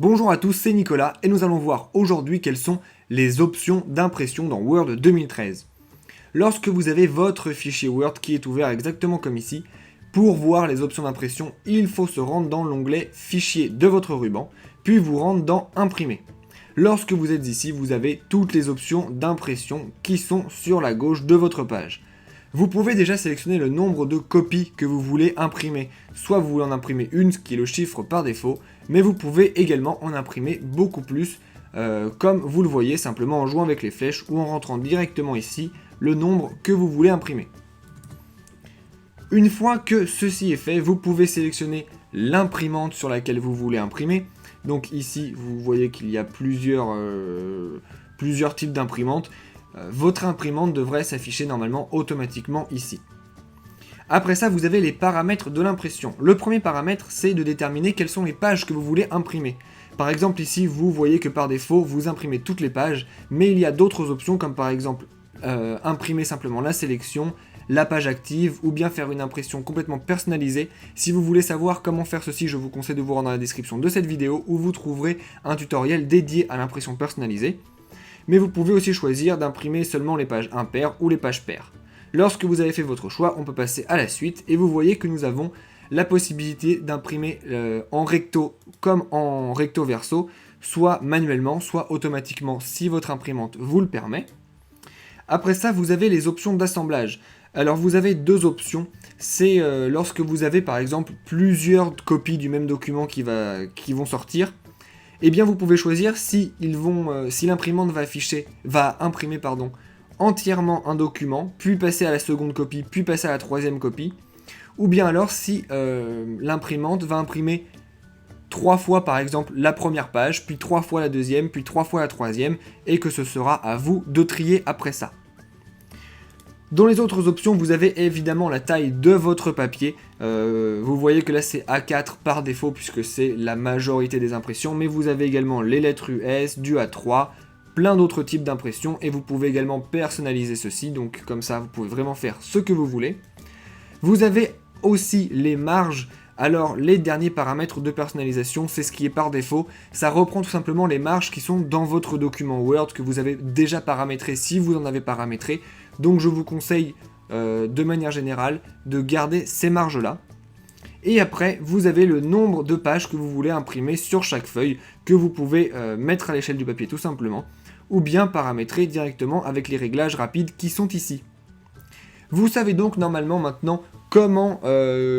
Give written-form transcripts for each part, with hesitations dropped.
Bonjour à tous, c'est Nicolas et nous allons voir aujourd'hui quelles sont les options d'impression dans Word 2013. Lorsque vous avez votre fichier Word qui est ouvert exactement comme ici, pour voir les options d'impression, il faut se rendre dans l'onglet Fichier de votre ruban, puis vous rendre dans Imprimer. Lorsque vous êtes ici, vous avez toutes les options d'impression qui sont sur la gauche de votre page. Vous pouvez déjà sélectionner le nombre de copies que vous voulez imprimer. Soit vous voulez en imprimer une, ce qui est le chiffre par défaut, mais vous pouvez également en imprimer beaucoup plus, comme vous le voyez simplement en jouant avec les flèches ou en rentrant directement ici le nombre que vous voulez imprimer. Une fois que ceci est fait, vous pouvez sélectionner l'imprimante sur laquelle vous voulez imprimer. Donc ici, vous voyez qu'il y a plusieurs types d'imprimantes. Votre imprimante devrait s'afficher normalement automatiquement ici. Après ça, vous avez les paramètres de l'impression. Le premier paramètre, c'est de déterminer quelles sont les pages que vous voulez imprimer. Par exemple, ici, vous voyez que par défaut, vous imprimez toutes les pages, mais il y a d'autres options comme par exemple imprimer simplement la sélection, la page active, ou bien faire une impression complètement personnalisée. Si vous voulez savoir comment faire ceci, je vous conseille de vous rendre dans la description de cette vidéo où vous trouverez un tutoriel dédié à l'impression personnalisée. Mais vous pouvez aussi choisir d'imprimer seulement les pages impaires ou les pages paires. Lorsque vous avez fait votre choix, on peut passer à la suite et vous voyez que nous avons la possibilité d'imprimer en recto comme en recto verso, soit manuellement, soit automatiquement si votre imprimante vous le permet. Après ça, vous avez les options d'assemblage. Alors vous avez deux options, c'est lorsque vous avez par exemple plusieurs copies du même document qui vont sortir. Eh bien vous pouvez choisir si l'imprimante va imprimer entièrement un document, puis passer à la seconde copie, puis passer à la troisième copie, ou bien alors si l'imprimante va imprimer 3 fois par exemple la première page, puis 3 fois la deuxième, puis 3 fois la troisième, et que ce sera à vous de trier après ça. Dans les autres options, vous avez évidemment la taille de votre papier. Vous voyez que là c'est A4 par défaut puisque c'est la majorité des impressions, mais vous avez également les lettres US, du A3, plein d'autres types d'impressions et vous pouvez également personnaliser ceci, donc comme ça vous pouvez vraiment faire ce que vous voulez. Vous avez aussi les marges. Alors les derniers paramètres de personnalisation, c'est ce qui est par défaut, ça reprend tout simplement les marges qui sont dans votre document Word que vous avez déjà paramétré si vous en avez paramétré, donc je vous conseille de manière générale de garder ces marges là. Et après vous avez le nombre de pages que vous voulez imprimer sur chaque feuille que vous pouvez mettre à l'échelle du papier tout simplement, ou bien paramétrer directement avec les réglages rapides qui sont ici. Vous savez donc normalement maintenant comment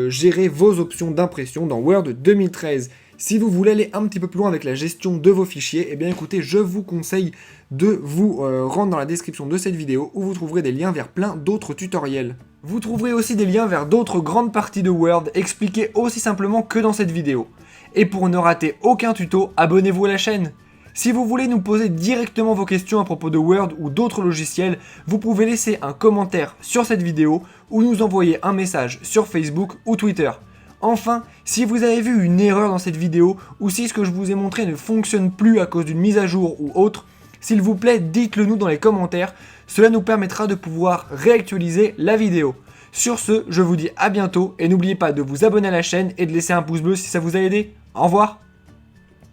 gérer vos options d'impression dans Word 2013. Si vous voulez aller un petit peu plus loin avec la gestion de vos fichiers, eh bien écoutez, je vous conseille de vous rendre dans la description de cette vidéo où vous trouverez des liens vers plein d'autres tutoriels. Vous trouverez aussi des liens vers d'autres grandes parties de Word expliquées aussi simplement que dans cette vidéo. Et pour ne rater aucun tuto, abonnez-vous à la chaîne. Si vous voulez nous poser directement vos questions à propos de Word ou d'autres logiciels, vous pouvez laisser un commentaire sur cette vidéo ou nous envoyer un message sur Facebook ou Twitter. Enfin, si vous avez vu une erreur dans cette vidéo ou si ce que je vous ai montré ne fonctionne plus à cause d'une mise à jour ou autre, s'il vous plaît, dites-le nous dans les commentaires, cela nous permettra de pouvoir réactualiser la vidéo. Sur ce, je vous dis à bientôt et n'oubliez pas de vous abonner à la chaîne et de laisser un pouce bleu si ça vous a aidé. Au revoir!